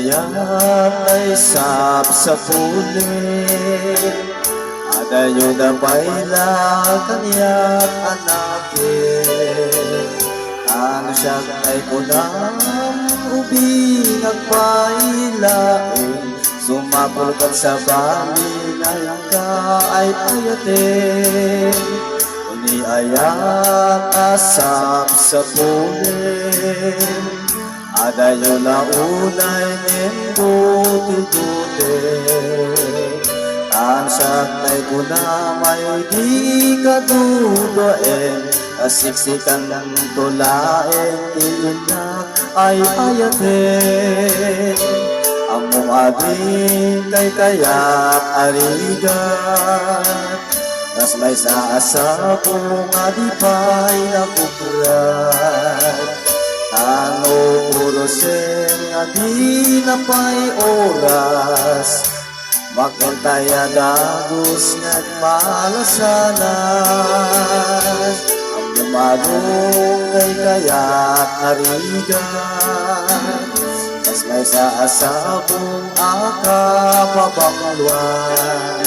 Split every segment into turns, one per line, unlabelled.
ayat ay sap sa pulit. Adayo na baila kanya't anakin. Ang siya ay kunang ubing ang pailain. Sumapulkan sa bali na ka ay ayatin. Uni ayat asap sa pulit. Adayo na unay nimbuti-buti. Ang sakay ko na may di kadudoen. Asiksikan ng tulaen, tinak ay ayatin. Ang mumading kay kayak arigat. Nas may saasapong adipay na kukurat. Ano purosin nga di na pa'y oras. Magkantaya dagos nga't malasanas. Ang lumadong kay kaya't narigat. Mas may saasabong akapabangluan.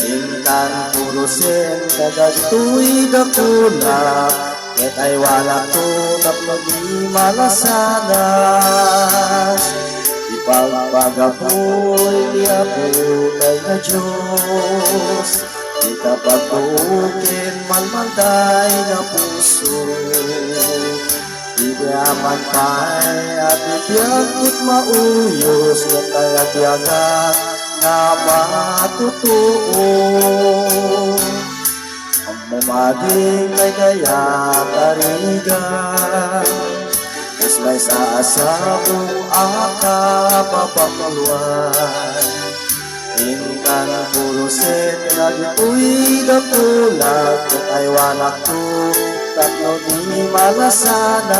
Intan purosin kadagtu'y dakulak. Ket ay wala to tapos di malasanas. Ipagpagapoy niya po tayo na Diyos. Di kapag tuukin malmantay na puso. Ibiyaman pa'y at ipiyagkot mauyos. Ngat kayagyaga na matutuo. Ang mumading kay kaya karigan. Mas may saasabong akapapakaluan. Inkan purusin na dito'y dakulat. Kung ay wanak ko tatlo di malasanan.